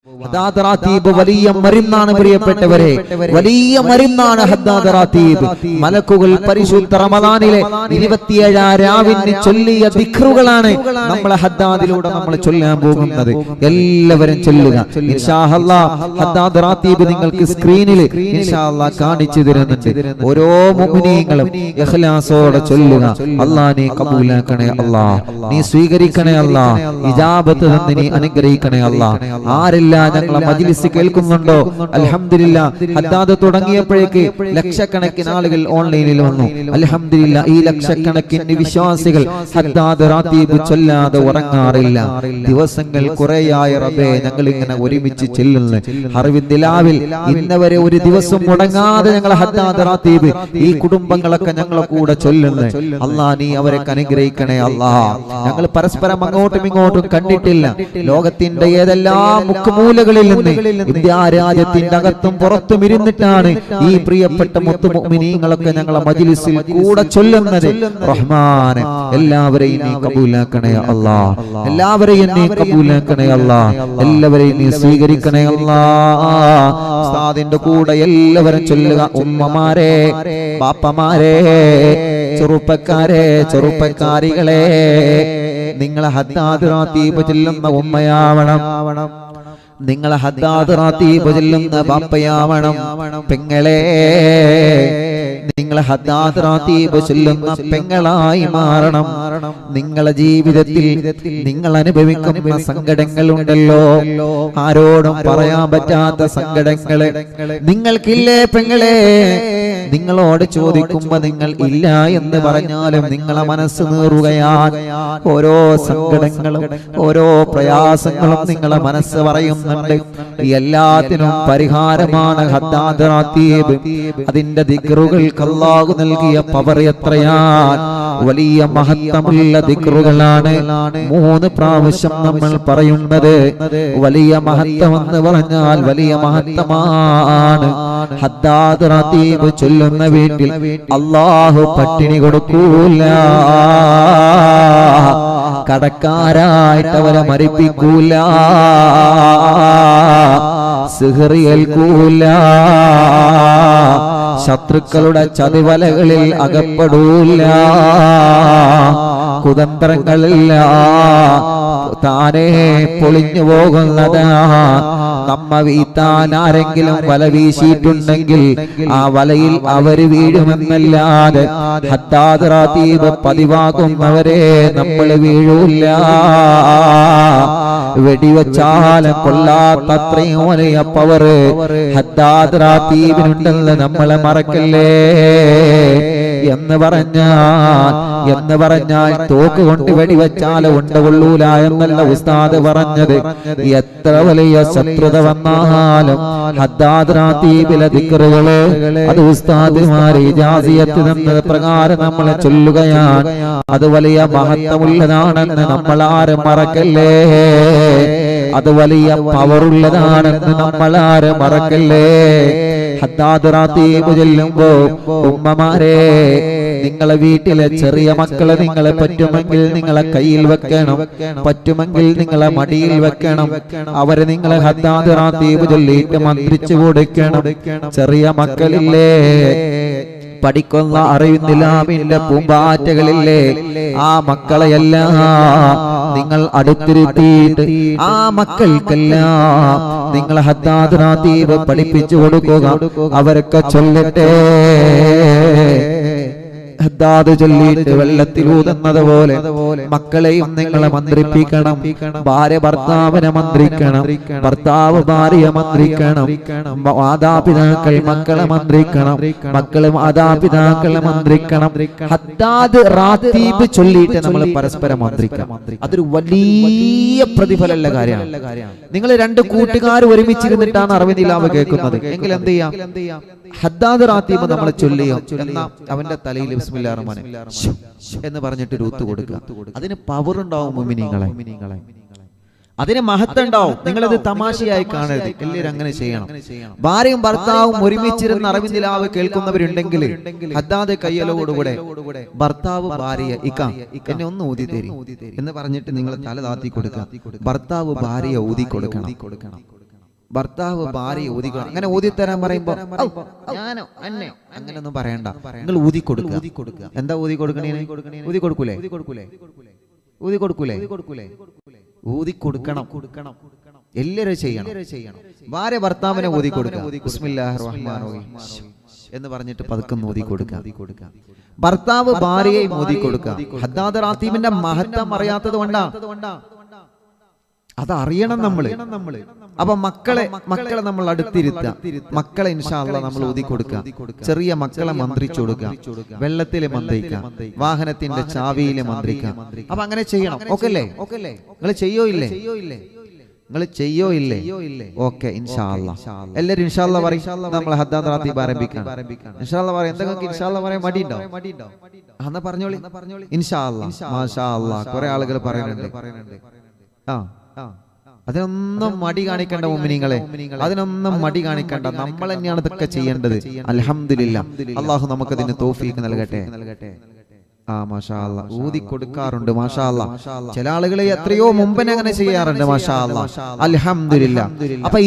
ഹദ്ദാദ് റാത്തീബ് വലിയ മരുന്നാണ് പ്രിയപ്പെട്ടവരെ, വലിയ മരുന്നാണ് ഹദ്ദാദ് റാത്തീബ്. മലക്കുകൾ പരിശുദ്ധ റമദാനിലെ 27 രാവിന് ചൊല്ലിയ ദിക്റുകളാണ് നമ്മൾ ഹദ്ദാദിലൂടെ നമ്മൾ ചൊല്ലാൻ പോകുന്നത്. എല്ലാവരും ചൊല്ലുക ഇൻഷാ അല്ലാഹ്. ഹദ്ദാദ് റാത്തീബ് നിങ്ങൾക്ക് സ്ക്രീനിൽ ഇൻഷാ അല്ലാഹ് കാണിച്ചു തരുന്നുണ്ട്. ഓരോ മുഅ്മിനീങ്ങളും ഇഖ്ലാസോടെ ചൊല്ലുക. അല്ലാഹ് നീ കബൂലാക്കണേ അല്ലാഹ്, നീ സ്വീകരിക്കണേ അല്ലാഹ്, ഇജാബത്ത് തന്ന് നീ അനുഗ്രഹിക്കണേ അല്ലാഹ്. ആരെല്ലാം ഞങ്ങളെ മജ്ലിസ് കേൾക്കുന്നുണ്ടോ? അൽഹംദുലില്ലാഹ്. ഹദ്ദാദ് തുടങ്ങിയപ്പോഴേക്ക് ലക്ഷക്കണക്കിന് ആളുകൾ ഓൺലൈനിൽ വന്നു. അൽഹംദുലില്ലാഹ്. ഈ ലക്ഷക്കണക്കിന് വിശ്വാസികൾ ഹദ്ദാദ് റാത്തീബ് ചൊല്ലാതെ ഉറങ്ങാറില്ല. ദിവസങ്ങൾ കുറേയായി റബ്ബേ ഞങ്ങൾ ഇങ്ങനെ ഒരുമിച്ച് ചെല്ലുന്നു. ഹർവിന്ദിലാവിൽ ഇന്നവരെ ഒരു ദിവസം മുടങ്ങാതെ ഞങ്ങൾ ഹദ്ദാദ് റാത്തീബ് ഈ കുടുംബങ്ങളൊക്കെ ഞങ്ങളെ കൂടെ ചൊല്ലുന്നു. അല്ലാഹ് നീ അവരെ അനുഗ്രഹിക്കണേ അല്ലാഹ്. ഞങ്ങൾ പരസ്പരം അങ്ങോട്ടും ഇങ്ങോട്ടും കണ്ടിട്ടില്ല. ലോകത്തിന്റെ ഏതെല്ലാം മുക്കുമൂലകളിൽ നിന്ന് ഇന്ത്യ രാജ്യത്തിന്റെ അകത്തും പുറത്തും ഇരുന്നിട്ടാണ് ഈ പ്രിയപ്പെട്ട മുത്തു മുഅ്മിനീങ്ങളൊക്കെ ഞങ്ങളെ മജ്ലിസിൽ കൂടെ ചൊല്ലുന്നത്. റഹ്മാനെ എല്ലാവരെയും നീ കബൂലാക്കണേ അല്ലാഹ്, എല്ലാവരെയും നീ കബൂലാക്കണേ അല്ലാഹ്, എല്ലാവരെയും നീ സ്വീകരിക്കണേ അല്ലാഹ്. ഉസ്താദിന്റെ കൂടെ എല്ലാവരും ചൊല്ലുക. ഉമ്മമാരെ, ബാപ്പമാരെ, ചെറുപ്പക്കാരെ, ചെറുപ്പക്കാരികളെ, നിങ്ങളെ ഹദ്ദാദ് റാത്തീബ് ചൊല്ലുന്ന ഉമ്മയാവണം, നിങ്ങളെ ഹദ്ദാദ് റാത്തീബ് ചൊല്ലുന്ന ബാപ്പയാവണം. പെങ്ങളെ, നിങ്ങളെ ഹദ്ദാദ് റാത്തീബ് ചൊല്ലുന്ന പെങ്ങളായി മാറണം. നിങ്ങളെ ജീവിതത്തിൽ നിങ്ങൾ അനുഭവിക്കുന്ന സങ്കടങ്ങൾ ഉണ്ടല്ലോ, ആരോടും പറയാൻ പറ്റാത്ത സങ്കടങ്ങള് നിങ്ങൾക്കില്ലേ പെങ്ങളെ? നിങ്ങളോട് ചോദിക്കുമ്പോ നിങ്ങൾ ഇല്ല എന്ന് പറഞ്ഞാലും നിങ്ങളെ മനസ്സ് നീറുകയാണ്. ഓരോ സങ്കടങ്ങളും ഓരോ പ്രയാസങ്ങളും നിങ്ങളെ മനസ്സ് പറയുന്നുണ്ട്. എല്ലാത്തിനും പരിഹാരമാണ് ഹദ്ദാദ് റാത്തീബ്. അതിന്റെ ദിക്റുകൾക്ക് അല്ലാഹു നൽകിയ പവർ എത്രയാണ്! വലിയ മഹത്വമുള്ള ദിക്റുകളാണ് 3 പ്രാവശ്യം നമ്മൾ പറയുന്നത്. വലിയ മഹത്വം എന്ന് പറഞ്ഞാൽ വലിയ മഹത്വമാണ്. ഹദ്ദാദ് റാത്തീബ് ചൊല്ലുന്ന വീട്ടിൽ അല്ലാഹു പട്ടിണി കൊടുക്കൂല, കടക്കാരായിട്ട് അവരെ മരിപ്പിക്കൂല, സിഹ്ർ ഏൽക്കൂല, ശത്രുക്കളുടെ ചതിവലകളിൽ അകപ്പെടൂല, കുതന്ത്രങ്ങളില്ല, താനേ പൊളിഞ്ഞു പോകുന്നതാ. നമ്മ വീത്താൻ ആരെങ്കിലും വല വീശിയിട്ടുണ്ടെങ്കിൽ ആ വലയിൽ അവര് വീഴുമെന്നല്ലാതെ ഹദ്ദാദ് റാത്തീബ് പതിവാകുന്നവരെ നമ്മൾ വീഴൂല. വെടിവെച്ചാലും കൊള്ളാത്തത്രയും വലിയ പവർ ഹദ്ദാദ് റാത്തീബിനുണ്ടെന്ന് നമ്മളെ മറക്കല്ലേ. എന്ന് പറഞ്ഞാൽ തോക്ക് കൊണ്ട് വെടിവെച്ചാൽ ഉണ്ടകൊള്ളൂല എന്നല്ല ഉസ്താദ് പറഞ്ഞത്. എത്ര വലിയ ശത്രുത വന്നാലും ഹദ്ദാദ് റാത്തീബിലെ ദിക്റുകള് അത് ഉസ്താദ്മാര് ഇജാസിയത്ത് തന്നത് പ്രകാരം നമ്മളെ ചൊല്ലുകയാണ്. അത് വലിയ മഹത്വമുള്ളതാണെന്ന് നമ്മൾ ആരും മറക്കല്ലേ. അത് വലിയ പവറുള്ളതാണെന്ന് നമ്മൾ ആരും മറക്കല്ലേ. ഹദ്ദാദ് റാത്തീബ് ചൊല്ലുമ്പോ ഉമ്മമാരെ, നിങ്ങളെ വീട്ടിലെ ചെറിയ മക്കളെ നിങ്ങളെ പറ്റുമെങ്കിൽ നിങ്ങളെ കയ്യിൽ വെക്കണം, പറ്റുമെങ്കിൽ നിങ്ങളെ മടിയിൽ വെക്കണം. അവരെ നിങ്ങളെ ഹദ്ദാദ് റാത്തീബ് ചൊല്ലിയിട്ട് മന്ത്രിച്ചു കൊടുക്കണം. ചെറിയ മക്കളില്ലേ, പഠിക്കുന്ന അറിവിന്ദിലാമിന്റെ പൂമ്പാറ്റകളില്ലേ, ആ മക്കളെയെല്ലാം നിങ്ങൾ അടുത്തിരുത്തിയിട്ട് ആ മക്കൾക്കെല്ലാം നിങ്ങൾ ഹദ്ദാദ് റാത്തീബ് പഠിപ്പിച്ചു കൊടുക്കുക. അവരൊക്കെ ചൊല്ലട്ടെ. ഹദ്ദാദ് ചൊല്ലിയിട്ട് വെള്ളത്തിലൂതുന്നത് പോലെ മക്കളെയും നിങ്ങളെ മന്ത്രിപ്പിക്കണം. ഭാര്യ ഭർത്താവിനെ മന്ത്രിക്കണം, ഭർത്താവ് ഭാര്യയെ മന്ത്രിക്കണം, മാതാപിതാക്കൾ മക്കളെ മന്ത്രിക്കണം, മക്കള് മാതാപിതാക്കളെ മന്ത്രിക്കണം. ഹദ്ദാദ് റാത്തീബ് ചൊല്ലിയിട്ട് നമ്മൾ പരസ്പരം മന്ത്രിക്കണം. അതൊരു വലിയ പ്രതിഫലമുള്ള കാര്യമാണ്. നിങ്ങൾ 2 കൂട്ടുകാർ ഒരുമിച്ചിരുന്നിട്ടാണ് അറിവിനിലാവ് കേൾക്കുന്നത് എങ്കിൽ എന്ത് ചെയ്യാം? ഹദ്ദാദ് റാത്തീബ് നമ്മൾ ചൊല്ലിയോ എന്നാ അവന്റെ തലയിൽ ബിസ്മില്ലാഹിർ റഹ്മാനിർ റഹീം എന്ന് പറഞ്ഞിട്ട് രൂത്ത് കൊടുക്കുക. അതിന് പവർ ഉണ്ടാവും മുഅ്മിനീങ്ങളെ, അതിന് മഹത്വം ഉണ്ടാവും. നിങ്ങളത് തമാശയായി കാണരുത്, എല്ലാവരും അങ്ങനെ ചെയ്യണം. ഭാര്യയും ഭർത്താവും ഒരുമിച്ചിരുന്ന് അറിവിന്ദിലാവ് കേൾക്കുന്നവരുണ്ടെങ്കിൽ ഹദ്ദാദ് കയ്യലോടുകൂടെ ഭർത്താവ് ഭാര്യയെ എന്നെ ഒന്ന് ഊതി തരി എന്ന് പറഞ്ഞിട്ട് നിങ്ങൾ തല താത്തി കൊടുക്കുക. ഭർത്താവ് ഭാര്യയെ ഊതി കൊടുക്കണം. ഭർത്താവ് ഭാര്യ ഊതിക്കണം. അങ്ങനെ ഊതിത്തരാൻ പറയുമ്പോ ഞാനോ അന്നെ അങ്ങനെയൊന്നും പറയണ്ട, നിങ്ങൾ ഊതി കൊടുക്കുക. എന്താ ഊതി കൊടുക്കണേ? ഊതി കൊടുക്കൂലേ? ഊതി കൊടുക്കണം. എല്ലാവരും ചെയ്യണം. ഭാര്യ ഭർത്താവിനെ ഊതി കൊടുക്കുക. ബിസ്മില്ലാഹിർ റഹ്മാനിർ റഹീം എന്ന് പറഞ്ഞിട്ട് പതുക്കെ ഊതി കൊടുക്കുക. ഭർത്താവ് ഭാര്യയെ ഊതി കൊടുക്കുക. ഹദ്ദാദ് റാത്തീബിന്റെ മഹത്വം അറിയാത്തത് കൊണ്ടാ. അതറിയണം നമ്മള്. അപ്പൊ മക്കളെ നമ്മൾ അടുത്തിരുത്തുക. മക്കളെ ഇൻഷാ അല്ലാഹ് നമ്മൾ ഊതി കൊടുക്കുക. ചെറിയ മക്കളെ മന്ത്രിച്ചു കൊടുക്കുക. വെള്ളത്തില് മന്ത്രിക്കുക, വാഹനത്തിന്റെ ചാവിയില് മന്ത്രിക്കുക. അപ്പൊ അങ്ങനെ ചെയ്യണം. ഓക്കെ അല്ലേ? നിങ്ങൾ ചെയ്യോ ഇല്ലേ? ഓക്കെ, ഇൻഷാ അല്ലാഹ്. എല്ലാരും ഇൻഷാ അല്ലാഹ് പറയും. നമ്മൾ ഹദ്ദാദ് റാത്തീബ് ആരംഭിക്കാം. ഇൻഷാ അല്ലാഹ് പറയും. എന്തെങ്കിലും ഇൻഷാ അല്ലാഹ് പറയാൻ മടിയുണ്ടോ? എന്നാ പറഞ്ഞോളി. ഇൻഷാ അല്ലാഹ്, മാഷാ അല്ലാഹ്. കുറെ ആളുകൾ പറയുന്നുണ്ട്. അതിനൊന്നും മടി കാണിക്കണ്ട മുഅ്മിനീങ്ങളെ, അതിനൊന്നും മടി കാണിക്കണ്ട. നമ്മൾ തന്നെയാണ് ഇതൊക്കെ ചെയ്യേണ്ടത്. അൽഹംദുലില്ലാഹ്, അല്ലാഹു നമുക്കതിന് തൗഫീഖ് നൽകട്ടെ. മാഷാ അല്ലാഹ്. ഊതി കൊടുക്കാറുണ്ട്. മാഷാ അല്ലാഹ്. ചില ആളുകൾ എത്രയോ മുമ്പനെ അങ്ങനെ ചെയ്യാറുണ്ട്. മാഷാ അല്ലാഹ്, അൽഹംദുലില്ലാഹ്. അപ്പൊ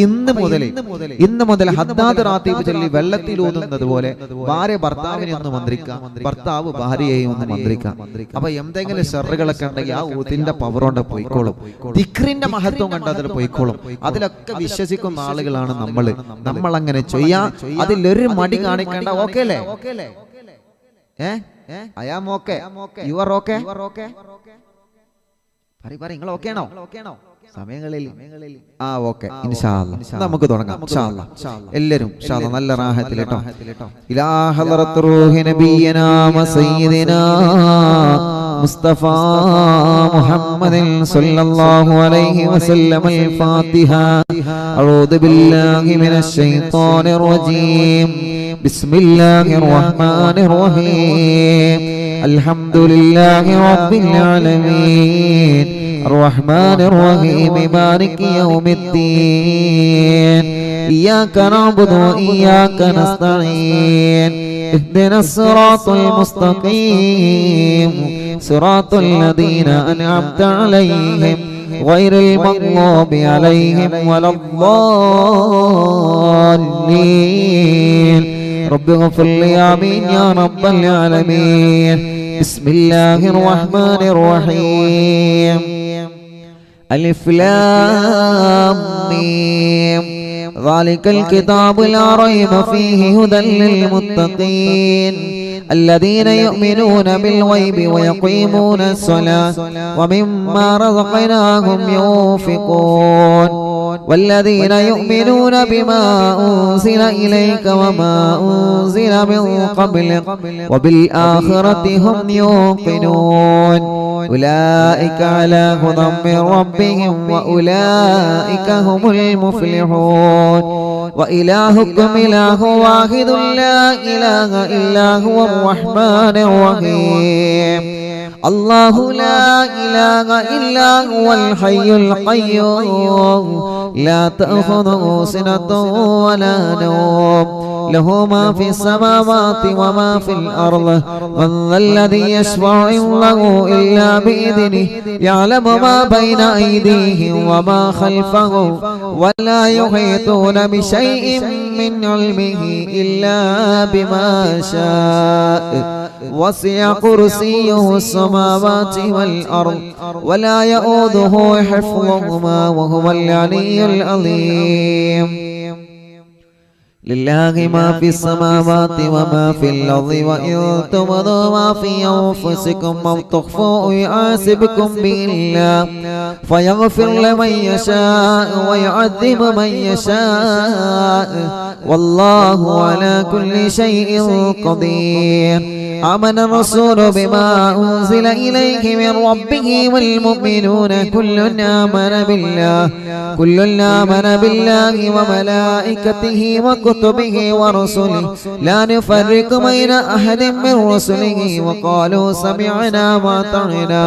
ഇന്ന് മുതൽ ഹദ്ദാദ് റാത്തീബ് ചൊല്ലി വെള്ളത്തിൽ ഊതുന്നത് പോലെ ഭാര്യ ഭർത്താവിനെ ഒന്ന് മന്ത്രിക്കാം, ഭർത്താവ് ഭാര്യയെയും ഒന്ന് മന്ത്രിക്കാം. അപ്പൊ എന്തെങ്കിലും ഷർറുകളൊക്കെ ഉണ്ടെങ്കിൽ ആ ഊതിന്റെ പവർ കൊണ്ട് പോയിക്കോളും. ദിക്റിന്റെ മഹത്വം കണ്ട് അതിൽ പോയിക്കോളും. അതിലൊക്കെ വിശ്വസിക്കുന്ന ആളുകളാണ് നമ്മൾ അങ്ങനെ ചെയ്യാം. അതിലൊരു മടി കാണിക്കേണ്ട. ഓക്കെ അല്ലേ? I am okay. You are okay? നിങ്ങൾ ഓക്കെ ആണോ? സമയങ്ങളിൽ ഓക്കെ. ഇൻഷാ അല്ലാഹ് നമുക്ക് തുടങ്ങാം. ഇൻഷാ അല്ലാഹ് എല്ലാവരും ഇൻഷാ അല്ലാഹ് നല്ല റാഹത്തിൽ കേട്ടോ. ഇലാ ഹളറത്ത് റൂഹി നബിയനാ സയ്യിദിനാ മുസ്തഫ മുഹമ്മദിൻ സല്ലല്ലാഹു അലൈഹി വസല്ലം. الفاتحة. أعوذ بالله من الشيطان الرجيم. بسم الله الرحمن الرحيم. الحمد لله رب العالمين الرحمن الرحيم مالك يوم الدين. إياك نعبد وإياك نستعين. اهدنا الصراط المستقيم صراط الذين أنعمت عليهم غير المغضوب عليهم ولا الضالين. رب اغفر لي آمين يا رب العالمين. بسم الله الرحمن الرحيم. ألف لام ميم. ذلك الكتاب لا ريب فيه هدى للمتقين الذين يؤمنون بالغيب ويقيمون الصلاة ومما رزقناهم ينفقون والذين يؤمنون بما أنزل إليك وما أنزل من قبلك وبالآخرة هم يوقنون. أولئك على هدى من ربهم وأولئك هم المفلحون. وإلهكم إله واحد لا إله إلا هو الرحمن الرحيم. الله لا إله إلا هو الحي القيوم لا تأخذه سنة ولا نوم له ما في السماوات وما في الأرض. من ذا الذي يشفع عنده إلا بإذنه يعلم ما بين أيديهم وما خلفهم ولا يحيطون بشيء من علمه إلا بما شاء. وسع كرسيه السماوات والأرض ولا يؤوده حفظهما وهو العلي العظيم. لله ما في السماوات وما في الأرض وإن تبدوا ما في أنفسكم أو تخفوه يحاسبكم به الله فيغفر لمن يشاء ويعذب من يشاء والله على كل شيء قدير. آمن الرسول بما أنزل إليه من ربه والمؤمنون كل آمن بالله وملائكته وكتبه ورسله لا نفرق بين أحد من رسله وقالوا سمعنا وأطعنا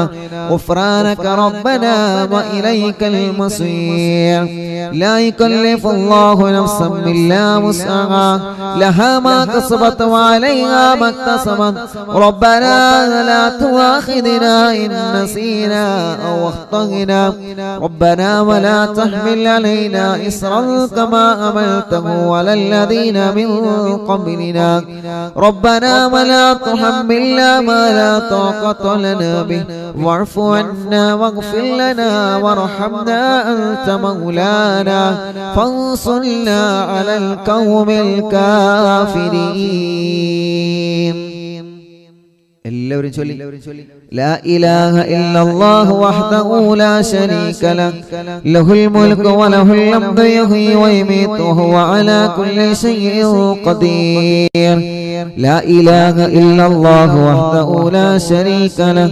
غفرانك ربنا وإليك المصير. لا يكلف الله نفسا إلا وسعها لها ما كسبت وعليها ما اكتسبت ربنا لا تؤاخذنا إن نسينا أو أخطأنا ربنا ولا تحمل علينا إصرا كما حملته على الذين من قبلنا ربنا ولا تحملنا ما لا طاقة لنا به واعف عنا واغفر لنا وارحمنا أنت مولانا فانصرنا على القوم الكافرين. എല്ലാവരും ചൊല്ലി لا إله إلا الله وحده لا شريك له له الملك وله الحمد يحيي ويميت وهو على كل شيء قدير. لا إله إلا الله وحده لا شريك له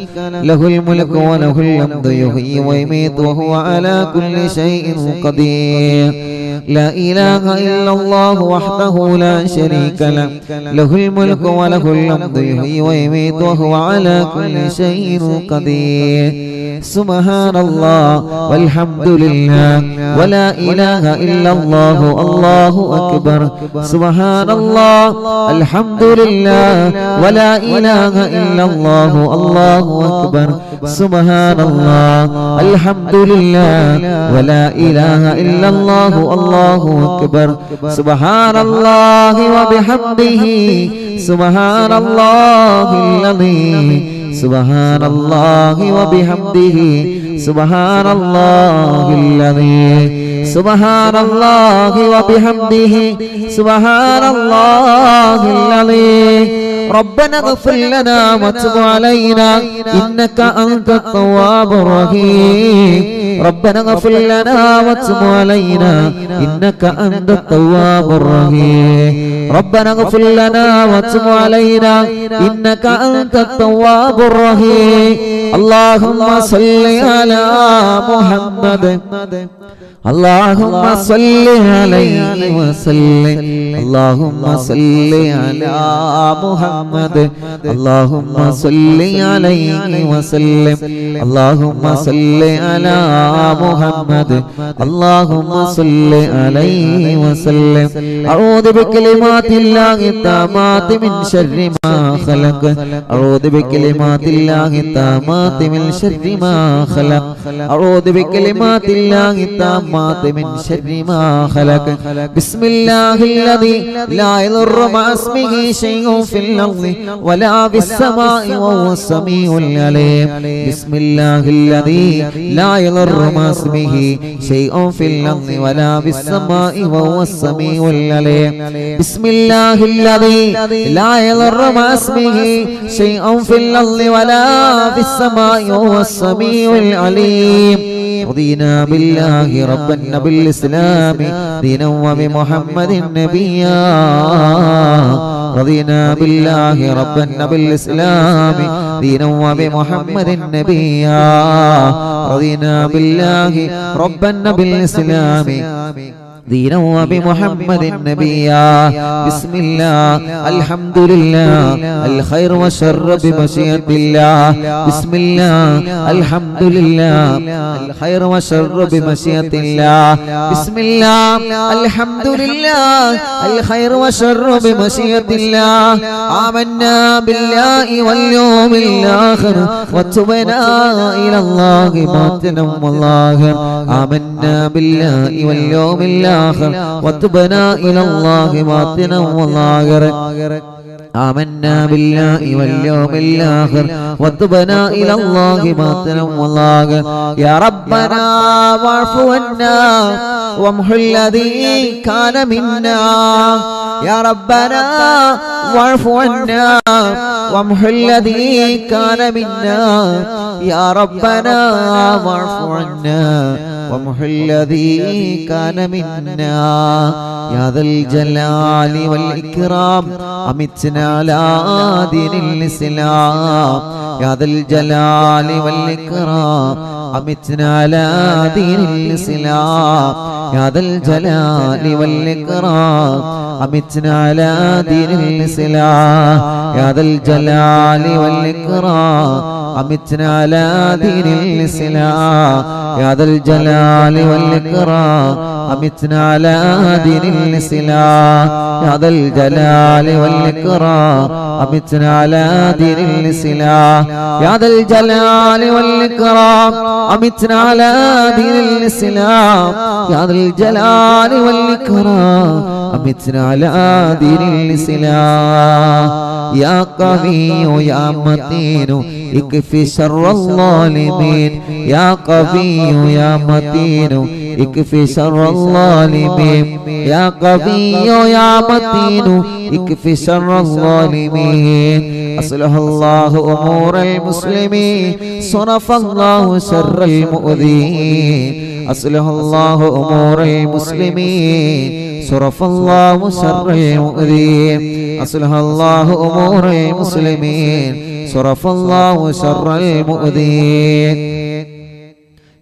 له الملك وله الحمد يحيي ويميت وهو على كل شيء قدير. لا إله إلا الله وحده لا شريك له له الملك وله الحمد يحيي ويميت وهو على كل شيء قدير. سبحان الله والحمد لله ولا إله إلا الله الله أكبر. سبحان الله الحمد لله ولا إله إلا الله الله أكبر. سبحان الله الحمد لله ولا إله إلا الله الله أكبر. سبحان الله وبحمده سبحان الله العظيم. سبحان الله وبحمده سبحان الله العظيم. سبحان الله وبحمده سبحان الله العظيم. ربنا اغفر لنا وتب علينا إنك أنت التواب الرحيم. ربنا اغفر لنا وتب علينا إنك أنت التواب الرحيم. ربنا اغفر لنا وتب علينا إنك أنت التواب الرحيم. اللهم صل على محمد اللهم صل عليه وسلم. اللهم صل على محمد اللهم صل عليه وسلم. اللهم صل على محمد اللهم صل عليه وسلم. أعوذ بكلمات الله التامات من شر ما خلق. أعوذ بكلمات الله التامات من شر ما خلق. أعوذ بكلمات الله التامات من شر ما خلق. بسم الله الذي لا يضر مع اسمه شيء في الأرض ولا في السماء وهو السميع العليم. بسم الله الذي لا يضر مع اسمه شيء في الأرض ولا في السماء وهو السميع العليم. بسم الله الذي لا يضر مع اسمه شيء في الأرض ولا في السماء وهو السميع العليم. رضينا بالله ربا وبالإسلام دينا وبمحمد نبيا. رضينا بالله ربا وبالإسلام دينا وبمحمد نبيا. رضينا بالله ربا وبالإسلام دينا وبمحمد نبيا. بسم الله الحمد لله الخير والشر بمشيئة الله. بسم الله الحمد لله الخير والشر بمشيئة الله. بسم الله الحمد لله الخير والشر بمشيئة الله. آمنا بالله واليوم الآخر وتبنا إلى الله باطنا وظاهرا. آمنا بالله واليوم الآخر وتبنا إلى الله باطنا وظاهرا. آمنا بالله واليوم الآخر وتبنا إلى الله باطنا وظاهرا. يا ربنا واعف عنا وامح الذي كان منا. يا ربنا واعف عنا وامح الذي كان منا. يا ربنا واعف عنا وامح الذي كان منا. يا ذا الجلال والإكرام أمتنا على دين الإسلام. يا ذا الجلال والإكرام أمتنا على دين الإسلام. يا ذا الجلال والإكرام أمتنا على دين الإسلام. يا ذا الجلال والإكرام أمتنا على دين الإسلام يا ذا الجلال والإكرام أمتنا على دين الإسلام يا ذا الجلال والإكرام أمتنا على دين الإسلام يا ذا الجلال والإكرام أمتنا على دين الإسلام يا ذا الجلال والإكرام أمتنا على دين الإسلام يا قوي يا متين اكفي شر الظالمين يا قوي يا متين اكفي شر الظالمين يا قوي يا متين اكفي شر الظالمين أصلح الله أمور المسلمين صرف الله شر المؤذين أصلح الله أمور المسلمين صرف الله شر المؤذين أصلح الله أمور المسلمين صرف الله شر المؤذين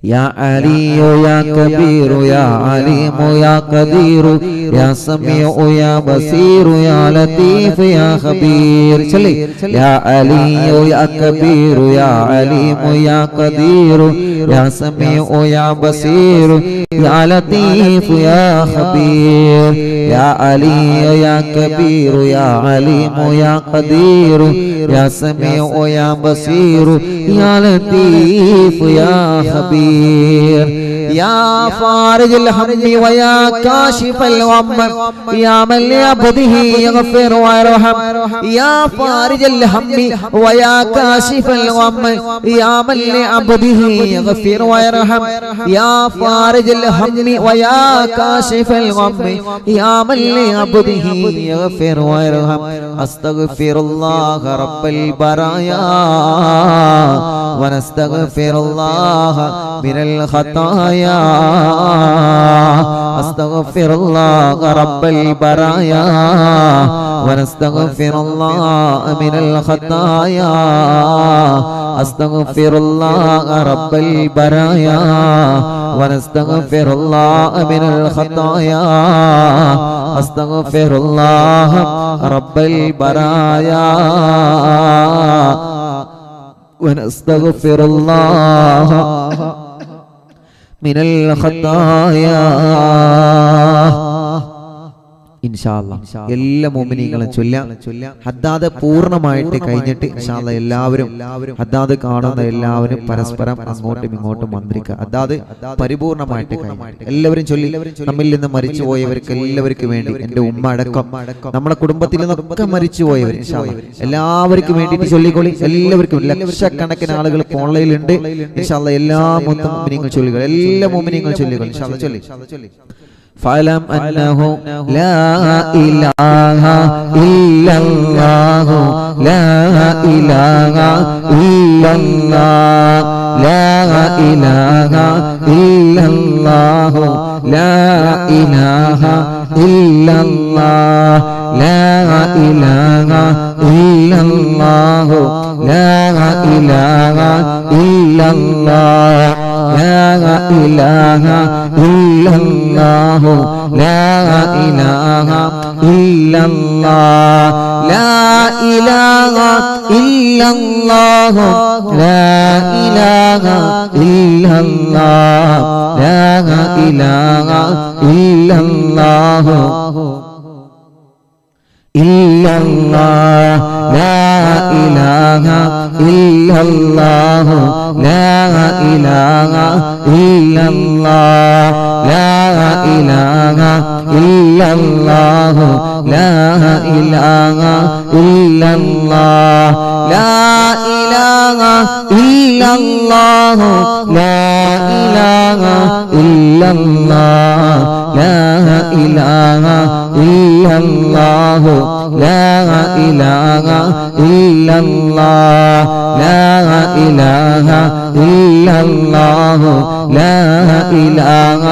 يا علي يا كبير يا عليم يا قدير يا سميع يا بصير يا لطيف يا خبير يا علي يا كبير يا عليم يا قدير يا سميع يا بصير يا لطيف يا خبير يا علي يا كبير يا عليم يا قدير يا سميع يا بصير يا لطيف يا خبير يا فارج الهم ويا كاشف الغم يا من لعبده يغفر ويرحم يا فارج الهم ويا كاشف الغم يا من لعبده يغفر ويرحم يا فارج الهم ويا كاشف الغم يا من لعبده يغفر ويرحم أستغفر الله رب البرايا ونستغفر الله من الخطايا أستغفر الله رب البرايا ونستغفر الله من الخطايا أستغفر الله رب البرايا ونستغفر الله من الخطايا أستغفر الله رب البرايا ونستغفر الله من الخطايا ഇൻഷാ അല്ലാഹ് എല്ലാ മുഅ്മിനീങ്ങളും ചൊല്ലാം. ഹദ്ദാദ് പൂർണ്ണമായിട്ട് കഴിഞ്ഞിട്ട് ഇൻഷാ അല്ലാഹ് എല്ലാവരും ഹദ്ദാദ് കാണുന്ന എല്ലാവരും പരസ്പരം അങ്ങോട്ടും ഇങ്ങോട്ടും മന്ത്രിക്കുക. ഹദ്ദാദ് പരിപൂർണമായിട്ട് കഴിഞ്ഞിട്ട് എല്ലാവരും ചൊല്ലി. നമ്മിൽ നിന്ന് മരിച്ചുപോയവർക്ക് എല്ലാവർക്കും വേണ്ടി, എൻ്റെ ഉമ്മ അടക്കം നമ്മുടെ കുടുംബത്തിൽ നിന്നൊക്കെ മരിച്ചുപോയവർ ഇൻഷാ അല്ലാഹ് എല്ലാവർക്കും വേണ്ടിയിട്ട് ചൊല്ലിക്കൊള്ളി. എല്ലാവർക്കും ലക്ഷക്കണക്കിന് ആളുകൾ ഓൺലൈനിലുണ്ട് ഇൻഷാ അല്ലാഹ്. എല്ലാ മുഅ്മിനീങ്ങളും ചൊല്ലുക, എല്ലാ മുഅ്മിനീങ്ങളും ചൊല്ലുക ഇൻഷാ അല്ലാഹ്. ചൊല്ലി فاعلم أنه لا إله إلا الله لا إله إلا الله لا إله إلا الله لا إله إلا الله لا إله إلا الله لا إله إلا الله لا إله إلا الله لا إله إلا الله لا إله إلا الله لا إله إلا الله لا إله إلا الله إلا الله لا إله إلا الله لا إله إلا الله لا إله إلا الله لا إله إلا الله لا إله إلا الله لا إله إلا الله لا إله إلا الله لا إله إلا الله لا إله إلا الله لا إله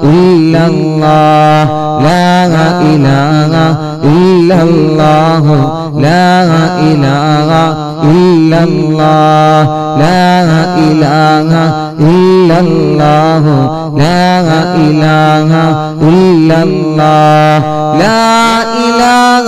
إلا الله لا إله إلا الله لا إله إلا الله لا إله إلا الله لا إله إلا الله لا إله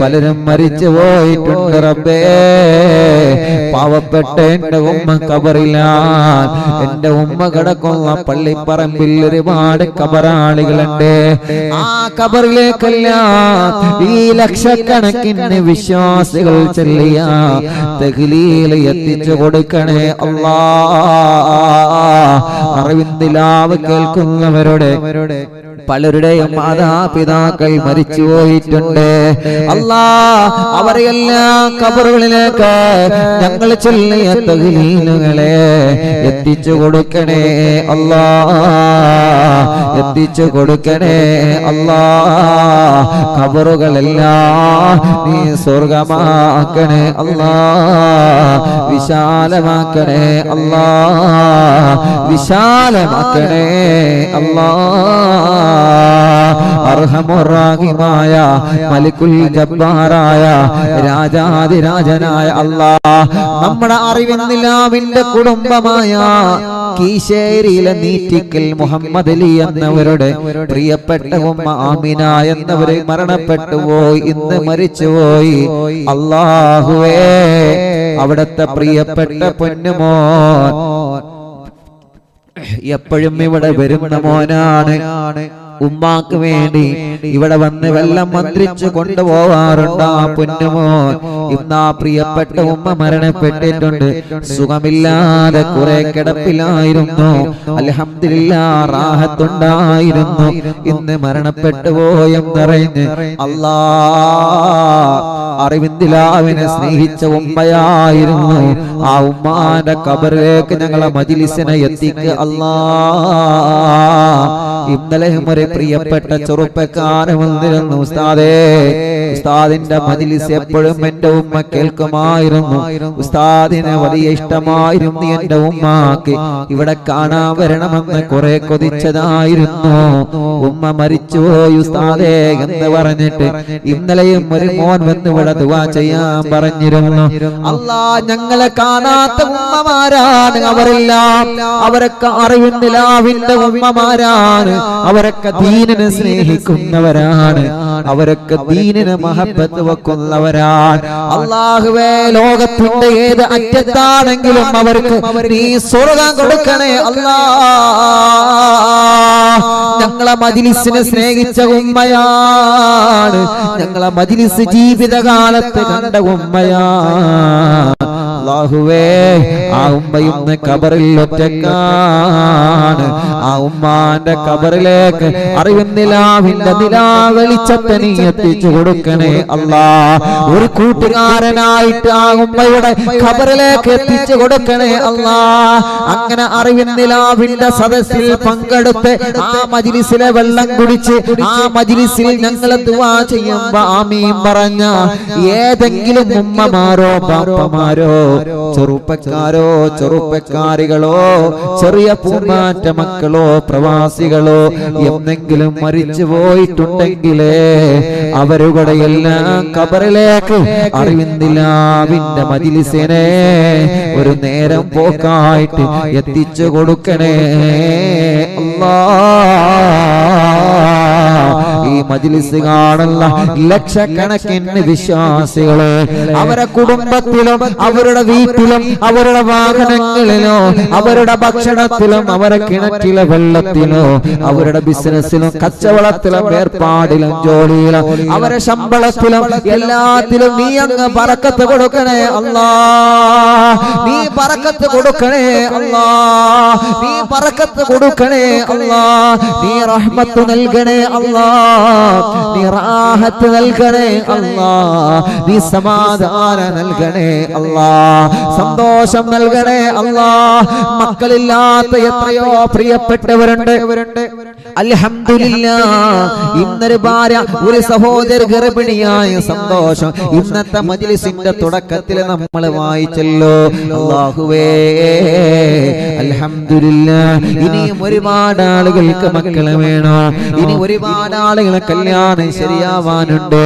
പലരും മരിച്ചു പോയിട്ടുണ്ട് റബ്ബേ. പാവപ്പെട്ട എന്റെ ഉമ്മ കബറിലാൻ, എന്റെ ഉമ്മ കിടക്കുന്ന പള്ളിപ്പറമ്പിൽ ഒരുപാട് കബറാളികളുണ്ട്. ആ കബറിലേക്കെല്ലാം ഈ ലക്ഷക്കണക്കിന് വിശ്വാസികൾ ചൊല്ലിയ തഹ്ലീൽ എത്തിച്ചു കൊടുക്കണേ അല്ലാ. അറിവിന്ദിലാവ് കേൾക്കുന്നവരുടെ പലരുടെയും മാതാപിതാക്കൾ മരിച്ചു പോയിട്ടുണ്ട് അല്ലാ. അവരെല്ലാം ഖബറുകളിലേക്ക് ഞങ്ങൾ ചൊല്ലിയ തഹ്ലീലുകളെ എത്തിച്ചു കൊടുക്കണേ അല്ലാ, എത്തിച്ചു കൊടുക്കണേ അല്ലാ. ഖബറുകളെല്ലാം നീ സ്വർഗമാക്കണേ അല്ലാ, വിശാലമാക്കണേ അല്ലാ, വിശാലമാക്കണേ അല്ലാ. അർഹമുറാഹിമായ മലിക്കുൽ ജബ്ബാറായ രാജാതിരാജനായ അല്ലാഹ്, നമ്മുടെ അറിവിന്നിലാവിന്റെ കുടുംബമായ കീശേരിയിലെ നീറ്റിക്കൽ മുഹമ്മദ് അലി എന്നവരുടെ പ്രിയപ്പെട്ട ഉമ്മ ആമിന എന്നവരെ മരണപ്പെട്ടു പോയി, ഇന്ന് മരിച്ചുപോയി. അല്ലാഹുവേ, അവിടുത്തെ പ്രിയപ്പെട്ട പൊന്നുമോൻ എപ്പോഴും ഇവിടെ വരുന്ന മോനാണ്. ഉമ്മാക്ക് വേണ്ടി ഇവിടെ വന്ന് വെള്ളം മന്ത്രിച്ചു കൊണ്ടുപോവാറുണ്ട് ആ പൊന്നുമോൻ. ഇന്ന് ആ പ്രിയപ്പെട്ട ഉമ്മ മരണപ്പെട്ടിട്ടുണ്ട്. സുഖമില്ലാതെ കുറെ കിടപ്പിലായിരുന്നു. അൽഹംദുലില്ലാഹ് റാഹത്തുണ്ടായിരുന്നു. ഇന്ന് മരണപ്പെട്ടു പോയെന്നറിഞ്ഞ് അല്ലാ, അറിവിന്ദിലാവിനെ സ്നേഹിച്ച ഉമ്മയായിരുന്നു. ആ ഉമ്മാന്റെ ഖബറിലേക്ക് ഞങ്ങളെ മജ്ലിസിനെ എത്തിക്കുക അല്ലാ. ഇന്നലെ ഒരു പ്രിയപ്പെട്ട ചെറുപ്പക്കാരൻ വന്നിരുന്നു. ഉസ്താദേ, ഉസ്താദിന്റെ മജ്ലിസ് എപ്പോഴും എന്റെ ഉമ്മ കേൾക്കുമായിരുന്നു. ഉസ്താദിനെ വലിയ ഇഷ്ടമായിരുന്നു എന്റെ ഉമ്മാക്ക്. ഇവിടെ കാണാൻ വരണമെന്ന് കുറെ കൊതിച്ചതായിരുന്നു. ഉമ്മ മരിച്ചുപോയി ഉസ്താദേ എന്ന് പറഞ്ഞിട്ട് ഇന്നലെയും ഒരു മോൻ വന്ന് ഇവിടെ ദുആ ചെയ്യാൻ പറഞ്ഞിരുന്നു. അല്ലാ, ഞങ്ങളെ കാണാത്ത ഉമ്മമാരാണ് അവരെല്ലാം. അവരൊക്കെ അറിവിന്ദിലാവിന്റെ ഉമ്മമാരാണ്. അവരൊക്കെ ദീനിനെ സ്നേഹിക്കുന്നവരാണ്. അവരൊക്കെ ദീനിനെ മഹബത്ത് വെക്കുന്നവരാണ്. അല്ലാഹുവേ, ലോകത്തിന്റെ ഏത് അറ്റത്താണെങ്കിലും അവർക്ക് നീ സ്വർഗ്ഗം കൊടുക്കണേ അല്ലാ. ഞങ്ങളെ മജ്ലിസിനെ സ്നേഹിച്ച ഉമ്മയാണ്. ഞങ്ങളെ മജ്ലിസ് ജീവിതകാലത്ത് കണ്ട ഉമ്മയാണ്. അല്ലാഹുവേ, ആ ഉമ്മ ഇന്ന് ഖബറിൽ ഒറ്റക്കാണ്. ആ ഉമ്മാന്റെ ഖബറിലേക്ക് അറിവിന്നിലാവിന്റെ നിലാവെളിച്ചത്തെ നീ എത്തിച്ചു കൊടുക്കണേ അല്ലാ. ഒരു കൂട്ടുകാരനായിട്ട് ആ ഉമ്മയുടെ ഖബറിലേക്ക് എത്തിച്ചു കൊടുക്കണേ അല്ലാ. അങ്ങനെ അറിവിന്നിലാവിന്റെ സദസ്സിൽ പങ്കെടുത്ത് ആ മജ്ലിസിലെ വെള്ളം കുടിച്ച് ആ മജ്ലിസിൽ ഞങ്ങൾ ദുആ ചെയ്യുമ്പോ ആമീൻ പറഞ്ഞ ഏതെങ്കിലും ഉമ്മമാരോ ബാപ്പമാരോ ചെറുപ്പക്കാരോ ചെറുപ്പക്കാരികളോ ചെറിയ പൂമാറ്റ മക്കളോ പ്രവാസികളോ എന്നെങ്കിലും മരിച്ചു പോയിട്ടുണ്ടെങ്കിലേ അവരുടെ എല്ലാം ഖബറിലേക്ക് അറിവിന്ദിലാവിന്റെ മജ്ലിസിനെ ഒരു നേരം പോക്കായിട്ട് എത്തിച്ചു കൊടുക്കണേ ഈ മജ്ലിസ് കാണുന്ന ലക്ഷക്കണക്കിന് വിശ്വാസികളെ അവരുടെ കുടുംബത്തിലും അവരുടെ വീട്ടിലും അവരുടെ വാഹനങ്ങളിലോ അവരുടെ ഭക്ഷണത്തിലും അവരുടെ കിണറ്റിലെ വെള്ളത്തിലോ അവരുടെ ബിസിനസ്സിലും കച്ചവടത്തിലും ഏർപ്പാടിലും ജോലിയിലും അവരുടെ ശമ്പളത്തിലും എല്ലാത്തിലും നീ അങ്ങ് ബറക്കത്ത് കൊടുക്കണേ അല്ലാ. നീ ബറക്കത്ത് കൊടുക്കണേ അല്ലാ. നീ ബറക്കത്ത് കൊടുക്കണേ അല്ലാ. നീ റഹ്മത്ത് നൽകണേ അല്ലാ. നീ റാഹത്ത് നൽകണേ അല്ലാ. നീ സമാധാനം നൽകണേ അല്ലാ. സന്തോഷം നൽകണേ അല്ലാ. മക്കളില്ലാത്ത എത്രയോ പ്രിയപ്പെട്ടവരുണ്ട്. അൽഹംദുലില്ലാഹ്, ഇന്നൊരു ഭാര്യ ഒരു സഹോദര ഗർഭിണിയായ സന്തോഷം ഇന്നത്തെ മജ്ലിസിന്റെ തുടക്കത്തിൽ നമ്മൾ വായിച്ചല്ലോ. അല്ലാഹുവേ, അൽഹംദുലില്ലാഹ്, ഇനിയും ഒരുപാട് ആളുകൾക്ക് മക്കളെ വേണോ. ഇനി ഒരുപാട് ആളുകളെ കല്യാണം ശരിയാവാനുണ്ട്.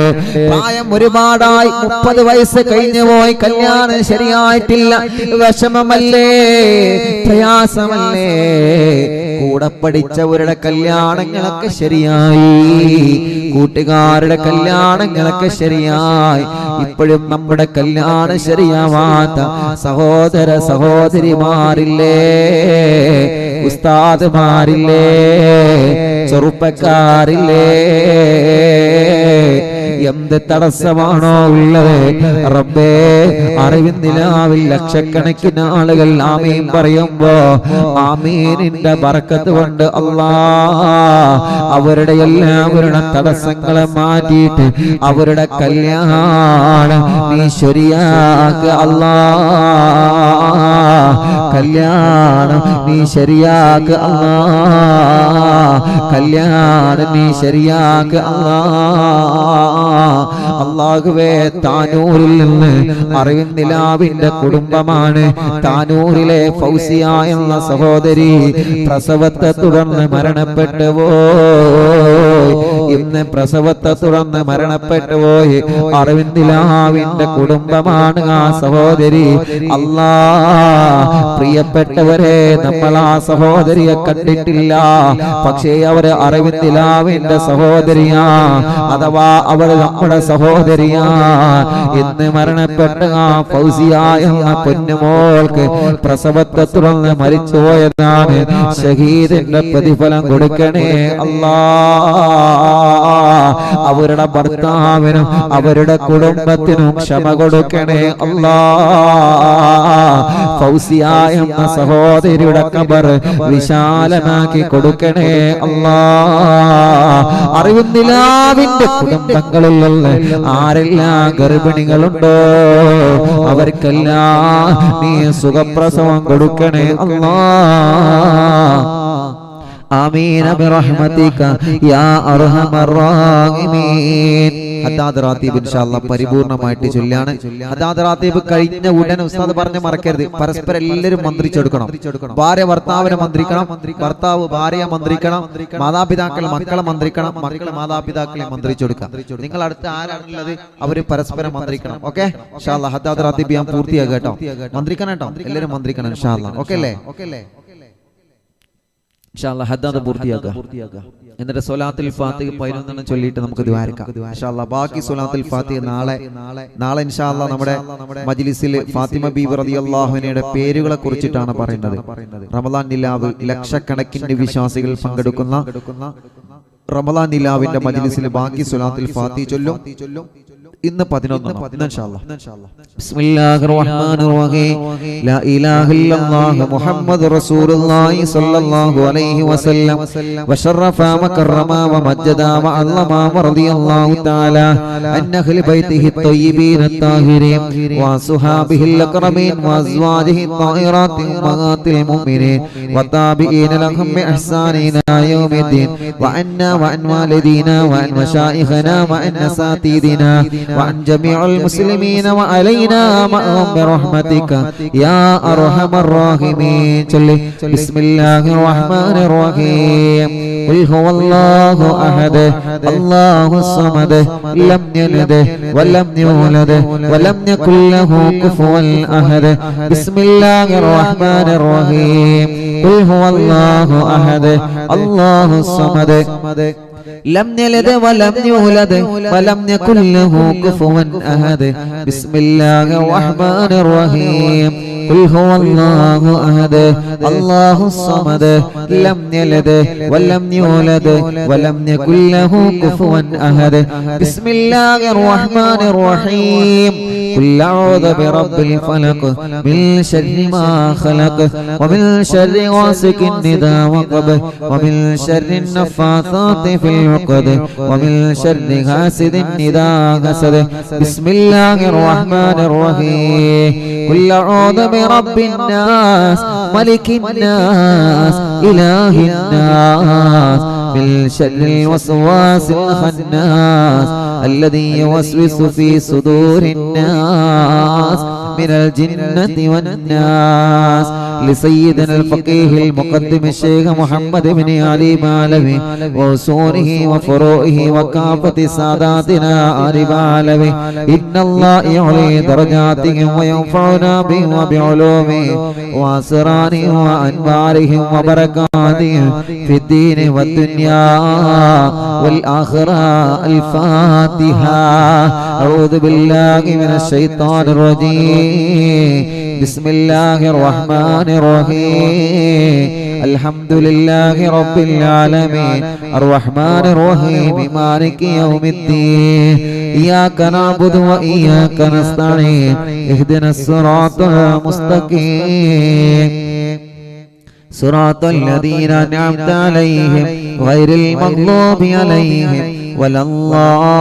പ്രായം ഒരുപാടായി, 30 വയസ്സ് കഴിഞ്ഞു പോയി, കല്യാണം ശരിയായിട്ടില്ല. വിഷമമല്ലേ, പ്രയാസമല്ലേ. കൂടെ പഠിച്ചവരുടെ കല്യാണങ്ങളൊക്കെ ശരിയായി, കൂട്ടുകാരുടെ കല്യാണങ്ങളൊക്കെ ശരിയായി ഇപ്പോഴും നമ്മുടെ കല്യാണം ശരിയാവാത്ത സഹോദര സഹോദരിമാരില്ലേ, ഉസ്താദ്മാരില്ലേ, ചെറുപ്പക്കാരില്ലേ, എന്ത് തടസ്സമാണോ ഉള്ളത് റബ്ബേ, അറിവിന്ദിലാവിൽ ലക്ഷക്കണക്കിന് ആളുകൾ ആമീൻ പറയുമ്പോ ആമീനിന്റെ ബർക്കത്ത് കൊണ്ട് അല്ലാഹ് അവരുടെ എല്ലാവരുടെ തടസ്സങ്ങളെ മാറ്റിയിട്ട് അവരുടെ കല്യാണം നീ ശരിയാക്ക് അല്ലാഹ്, കല്യാണം നീ ശരിയാക്ക് അല്ലാഹ്, കല്യാണം നീ ശരിയാക്ക് അല്ലാഹ്. അല്ലാഹുവേ, താനൂരിൽ നിന്ന് അറിവിന്ദിലാവിന്റെ കുടുംബമാണ് താനൂരിലെ ഫൗസിയ എന്ന സഹോദരി പ്രസവത്തെ തുടർന്ന് മരണപ്പെട്ടു പോയി. ഇന്ന് പ്രസവത്തെ തുടർന്ന് മരണപ്പെട്ടു പോയി അറിവിന്ദിലാവിന്റെ കുടുംബമാണ് ആ സഹോദരി. അല്ലാഹ്, പ്രിയപ്പെട്ടവരെ, നമ്മൾ ആ സഹോദരിയെ കണ്ടിട്ടില്ല, പക്ഷേ അവര് അറിവിന്ദിലാവിന്റെ സഹോദരിയാ, അഥവാ അവൾ നമ്മുടെ സഹോദരിയാ. ഇന്ന് മരണപ്പെട്ട ആ ഫൗസിയ എന്ന പൊന്നുമോൾക്ക് പ്രസവത്തെ തുടർന്ന് മരിച്ചുപോയതാണ്. ഷഹീദിന്റെ പ്രതിഫലം കൊടുക്കണേ അല്ലാഹ്. അവരുടെ ഭർത്താവിനും അവരുടെ കുടുംബത്തിനും ക്ഷമ കൊടുക്കണേ അല്ലാഹ്. ഫൗസിയ എന്ന സഹോദരിയുടെ ഖബർ വിശാലമാക്കി കൊടുക്കണേ അല്ലാഹ്. അറിവിന്ദിലാവിന്റെ കുടുംബങ്ങളിലുള്ള ആരെല്ലാം ഗർഭിണികളുണ്ടോ അവർക്കെല്ലാം നീ സുഖപ്രസവം കൊടുക്കണേ അല്ലാഹ്. ആമീൻ ബിറഹ്മതിക യാ അർഹമർ റഹീമീൻ. ഹദ്ദാദ് റാത്തീബ് ഇൻഷാ അല്ലാഹ് പരിപൂർണമായിട്ട് ചൊല്ലാണ്. ഹദ്ദാദ് റാത്തീബ് കഴിഞ്ഞ ഉടനെ ഉസ്താദ് പറഞ്ഞ് മറക്കരുത്, പരസ്പരം എല്ലാവരും മന്ത്രിച്ചെടുക്കണം. ഭാര്യ ഭർത്താവിനെ മന്ത്രിക്കണം, ഭർത്താവ് ഭാര്യയെ മന്ത്രിക്കണം, മാതാപിതാക്കൾ മക്കളെ മന്ത്രിക്കണം, മക്കൾ മാതാപിതാക്കളെ മന്ത്രിച്ചെടുക്കാം. നിങ്ങൾ അടുത്ത് ആരാണുള്ളത് അവര് പരസ്പരം മന്ത്രിക്കണം. ഓക്കെ ഇൻഷാ അല്ലാഹ്. ഹദ്ദാദ് റാത്തീബ് ഞാൻ പൂർത്തിയാക്കാം കേട്ടോ. മന്ത്രിക്കണം കേട്ടോ, എല്ലാവരും മന്ത്രിക്കണം ഇൻഷാ അല്ലാഹ്. ഓക്കെ അല്ലേ? ഇൻഷാ അല്ലാഹ് ഹദ്ദാദ് പൂർത്തിയാക്കുക. എന്നിട്ട് സ്വലാത്തുൽ ഫാത്തിഹ 11 ചൊല്ലിയിട്ട് നമുക്ക് ദുആരിക്കാം ഇൻഷാ അല്ലാഹ്. ബാക്കി സ്വലാത്തുൽ ഫാത്തിഹ നാളെ ഇൻഷാ അല്ലാഹ് നമ്മുടെ മജ്ലിസിൽ ഫാത്തിമ ബീവി റളിയല്ലാഹു അൻഹയുടെ പേരുകളെ കുറിച്ചിട്ടാണ് പറയുന്നത്. റമളാൻ നിലാവ് ലക്ഷക്കണക്കിന് വിശ്വാസികൾ പങ്കെടുക്കുന്ന റമളാൻ നിലാവിന്റെ മജ്ലിസിൽ ബാക്കി സ്വലാത്തുൽ ഫാത്തിഹ ചൊല്ലും. ഇന്ന് 11 ഇൻഷാ അല്ലാഹ്. ബിസ്മില്ലാഹിർ റഹ്മാനിർ റഹീം. ലാ ഇലാഹ ഇല്ലല്ലാഹു മുഹമ്മദുർ റസൂലുള്ളാഹി സ്വല്ലല്ലാഹു അലൈഹി വസല്ലം വശറഫ വകറമ വമജ്ജദ വഅല്ലമ റളിയല്ലാഹു തആല അൻ അഹ്ലി ബൈതിഹി ത്വയ്യിബീന അത്താഹിരീൻ വസുഹാബിഹിൽ അക്രമീൻ വഅസ്വാജിഹി ത്വാഹിറാത്തി ഉമ്മഹാത്തിൽ മുഅ്മിനീൻ വതാബിഈന ലഹും ബിഇഹ്സാനിൻ ഇലാ യൗമിദ്ദീൻ വഅന്നാ വഅൻ വാലിദീനാ വഅൻ മശായിഖനാ വഅൻ അസാതീദിനാ وعن جميع المسلمين وعلينا معهم برحمتك يا أرحم الراحمين. بسم الله الرحمن الرحيم. قل هو الله أحد الله الصمد لم يلد ولم يولد ولم يكن له كفوا أحد. بسم الله الرحمن الرحيم. قل هو الله أحد الله الصمد لم يلد ولم يولد ولم يكن له كفوا أحد. بسم الله الرحمن الرحيم. قل هو الله أحد الله الصمد لم يلد ولم يولد ولم يكن له كفوا أحد. بسم الله الرحمن الرحيم. قل أعوذ برب الفلق من شر ما خلق ومن شر غاسق إذا وقب ومن شر النفاثات في العقد ومن شر حاسد إذا حسد. بسم الله الرحمن الرحيم. قل أعوذ برب الناس ملك الناس إله الناس من شر الوسواس الخناس الذي يوسوس في صدور الناس من الجنة والناس. لسيدنا الفقيه المقدم الشيخ محمد بن علي مالوي وأصوله وفروعه وكافة ساداتنا آل مالوي إن الله يعلي درجاتهم وينفعنا بهم وبعلومهم وأسرارهم وأنوارهم وبركاتهم في الدين والدنيا والآخرة. الفاتحة. أعوذ بالله من الشيطان الرجيم. بسم الله الرحمن الرحيم. الحمد لله رب العالمين الرحمن الرحيم مالك يوم الدين إياك نعبد وإياك نستعين اهدنا الصراط المستقيم صراط الذين أنعمت عليهم غير المغضوب عليهم ولا الضالين.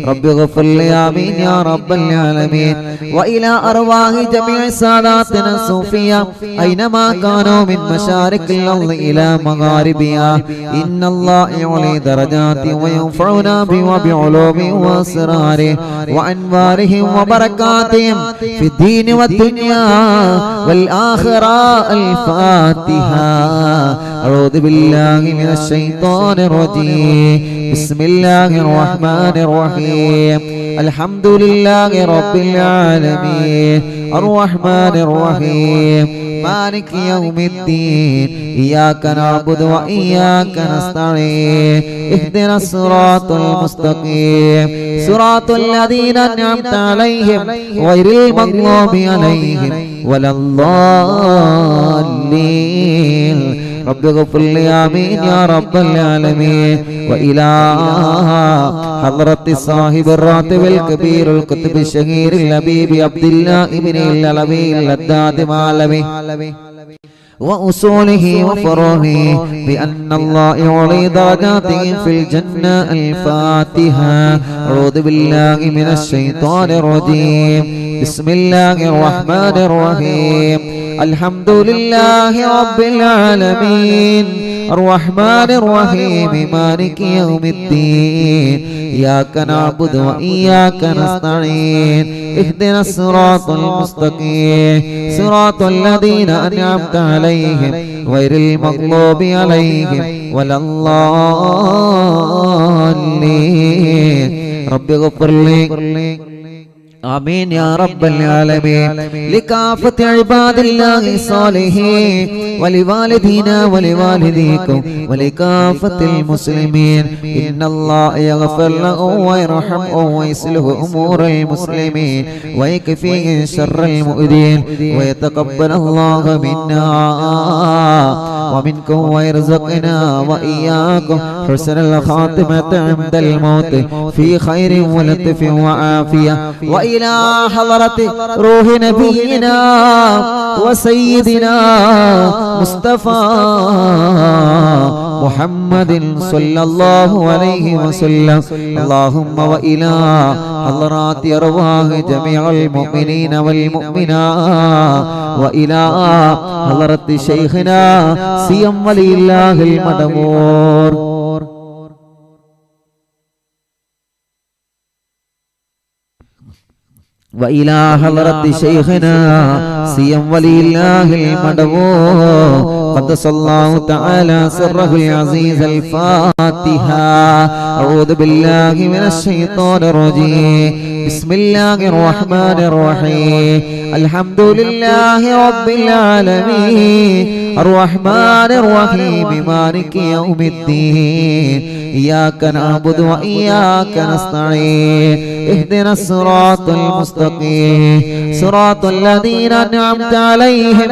رب اغفر لي آمين يا رب العالمين. وإلى أرواح جميع ساداتنا الصوفية أينما كانوا من مشارق الأرض إلى مغاربها إن الله يعلي درجاتهم وينفعنا بهم وبعلومهم وأسرارهم وأنوارهم وبركاتهم في الدين والدنيا والآخرة. الفاتحة. أعوذ بالله من الشيطان الرجيم. بسم الله الرحمن الرحيم. الحمد لله رب العالمين الرحمن الرحيم مالك يوم الدين إياك نعبد وإياك نستعين اهدنا الصراط المستقيم صراط الذين أنعمت عليهم غير المغضوب عليهم ولا الضالين. رب اغفر لي آمين يا رب العالمين. وإلى حضرة صاحب الراتب الكبير القطب الشهير الحبيب عبد الله ابن العلوي اللداد مالوي وأصوله وفروعه بأن الله يعلي درجاتهم في الجنة. الفاتحة. أعوذ بالله من الشيطان الرجيم. بسم الله الرحمن الرحيم. الحمد لله رب العالمين الرحمن الرحيم مالك يوم الدين إياك نعبد وإياك نستعين اهدنا الصراط المستقيم صراط الذين أنعمت عليهم غير المغضوب عليهم ولا الضالين. رب اغفر لي آمين يا رب العالمين. لكافة عباد الله الصالحين ولوالدينا ولوالديكم ولكافة المسلمين إن الله يغفر لهم ويرحمهم ويصلح أمور المسلمين ويكفيهم شر المؤذين ويتقبل الله منا ومنكم ويرزقنا وإياكم حسن الخاتمة عند الموت في خير ولطف وعافية. وإلى حضرة روح نبينا وسيدنا مصطفى محمد صلى الله عليه وسلم. اللهم وإلى حضرات أرواح جميع المؤمنين والمؤمنات وإلى حضرة شيخنا سيم ولي الله المدمور وإلى حضرة شيخنا سيم ولي الله المدمور قدس الله تعالى سره العزيز. الفاتحة. أعوذ بالله من الشيطان الرجيم. بسم الله الرحمن الرحيم. الحمد لله رب العالمين الرحمن الرحيم مالك يوم الدين إياك نعبد وإياك نستعين اهدنا الصراط المستقيم صراط الذين أنعمت عليهم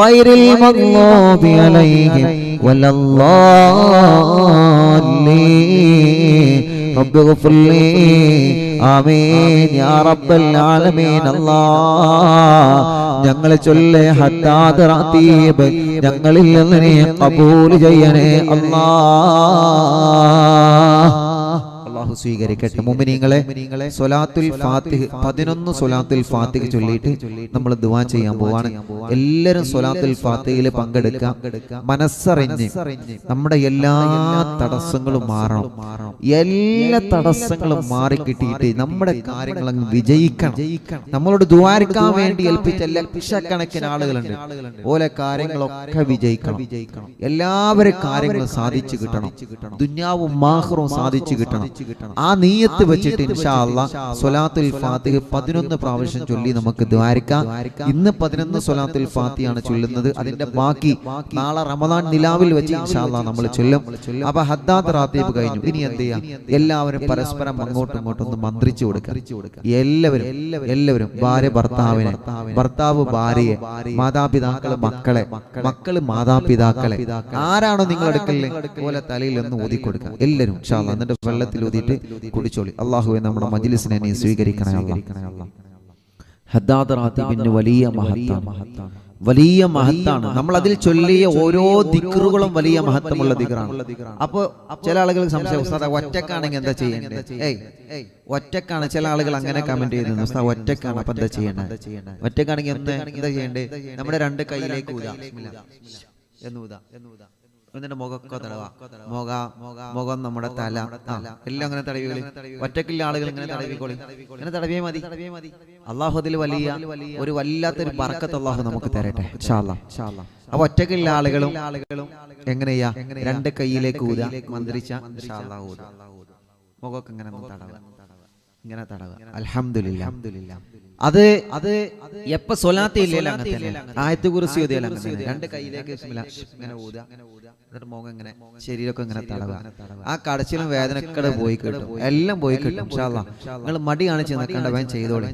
غير المغضوب عليهم ولا الضالين. رب اغفر لي آمين يا رب العالمين. الله ഞങ്ങളെ ചൊല്ലേ ഹത്താദ് റാത്തീബ് ഞങ്ങളിൽ നിന്ന് നീ ഖബൂൽ ചെയ്യണേ അല്ലാഹ്. അല്ലാഹു അള്ളാഹു സ്വീകരിക്കട്ടെ. മുഅ്മിനീങ്ങളെ, സ്വലാത്തുൽ ഫാത്തിഹ് 11 സ്വലാത്തുൽ ഫാത്തിഹ് ചൊല്ലിയിട്ട് നമ്മൾ ദുആ ചെയ്യാൻ പോവാണ്. എല്ലാവരും സ്വലാത്തുൽ ഫാത്തിഹയിൽ പങ്കെടുക്കാം. മനസ്സറിഞ്ഞ് നമ്മുടെ എല്ലാ തടസ്സങ്ങളും മാറണം. എല്ലാ തടസ്സങ്ങളും മാറി കിട്ടിയിട്ട് നമ്മുടെ കാര്യങ്ങൾ അങ്ങ് വിജയിക്കണം. നമ്മളോട് ദുആർക്കാൻ വേണ്ടി ഏൽപ്പിച്ച ലക്ഷക്കണക്കിന് ആളുകളുണ്ട്. ഓലെ കാര്യങ്ങളൊക്കെ വിജയിക്കണം. എല്ലാവരും കാര്യങ്ങളും സാധിച്ചു കിട്ടണം. ദുനിയാവും ആഖിറവും സാധിച്ചു കിട്ടണം. ആ നിയ്യത്ത് വെച്ചിട്ട് ഇൻഷാ അല്ലാഹ് സ്വലാത്തുൽ ഫാത്തിഹ് 11 പ്രാവശ്യം ചൊല്ലി നമുക്ക് ദുആർക്കാം. ഇന്ന് 11 സ്വലാത്തുൽ ഫാത്തിഹയാണ് ചൊല്ലുന്നത്. അതിന്റെ ബാക്കി നാളെ റമദാൻ നിലാവിൽ വെച്ച് ഇൻഷാ അല്ലാഹ് നമ്മൾ ചൊല്ലും. അപ്പൊ ഹദ്ദാദ് റാത്തീബ് കഴിഞ്ഞു. ഇനി എന്ത് ചെയ്യാം? എല്ലാവരും പരസ്പരം അങ്ങോട്ടും ഇങ്ങോട്ടും ഒന്ന് മന്ത്രിച്ചു കൊടുക്കുക. എല്ലാവരും ഭാര്യ ഭർത്താവിനെ, ഭർത്താവ് ഭാര്യയെ, മാതാപിതാക്കള് മക്കളെ, മക്കള് മാതാപിതാക്കളെ, ആരാണോ നിങ്ങൾ എടുക്കല്ലേ പോലെ തലയിൽ ഒന്ന് ഊതി കൊടുക്കുക. എല്ലാവരും ഇൻഷാ അല്ലാഹ് എന്നിട്ട് വെള്ളത്തിൽ ഊതിയിട്ട് കുടിച്ചോളി. അല്ലാഹുവേ നമ്മുടെ മജ്ലിസിനെ നീ സ്വീകരിക്കണേ അല്ലാഹ്. ഹദ്ദാദ് റാത്തീബിന് വലിയ മഹത്താണ്. നമ്മൾ അതിൽ ചൊല്ലിയ ഓരോ ദിക്റുകളും വലിയ മഹത്വമുള്ള ദിക്റാണ്. അപ്പൊ ചില ആളുകൾക്ക് സംശയം, ഉസ്താദ് ഒറ്റക്കാണെങ്കിൽ എന്താ ചെയ്യേണ്ടത്? ഒറ്റക്കാണ്. ചില ആളുകൾ അങ്ങനെ കമന്റ് ചെയ്യുന്നു, ഉസ്താദ് ഒറ്റക്കാണ്, അപ്പൊ എന്താ ചെയ്യേണ്ടത്? ഒറ്റക്കാണെങ്കിൽ എന്താ ചെയ്യേണ്ടത്? നമ്മുടെ 2 കൈയിലേക്ക് ഊതാ എന്നൂതാ, എന്നിട്ട് മുഖമൊക്കെ തടവാ. മുഖം, നമ്മുടെ തല, എല്ലാം അങ്ങനെ തടവികളി. ഒറ്റക്കില്ല ആളുകൾ ഇങ്ങനെ തടവിക്കോളി. ഇങ്ങനെ തടവിയേ മതി. അള്ളാഹു അതിൽ ഒരു വല്ലാത്തൊരു ബർക്കത്ത് അള്ളാഹു നമുക്ക് തരട്ടെ ഇൻഷാ അല്ലാഹ്. അപ്പൊ ഒറ്റക്കില്ല ആളുകളും എങ്ങനെയാ 2 കൈയിലേക്ക് ഊതാ, മന്ത്രിച്ച ഇൻഷാ അല്ലാഹ് ഊതാ. മുഖമൊക്കെ ഇങ്ങനെ തടവുക. അൽഹംദുലില്ലാ. അത് എപ്പോ സ്വലാത്ത് ഇല്ലല്ലോ അങ്ങനെ തന്നെ. ആയത്ത് കുർസി ഓതിയാൽ അങ്ങനെ 2 കൈയിലേക്ക് ബിസ്മില്ലാഹ് ഇങ്ങനെ ഊതാ. എന്നിട്ട് മുഖം ഇങ്ങനെ, ശരീരമൊക്കെ ഇങ്ങനെ തടവുക. ആ കടച്ചിലും വേദനക്കടെ പോയി കിട്ടും. എല്ലാം പോയി കിട്ടും ഇൻഷാ അല്ലാഹ്. നിങ്ങൾ മടി കാണിച്ച് നിൽക്കേണ്ട, വേഗം ചെയ്തോളി.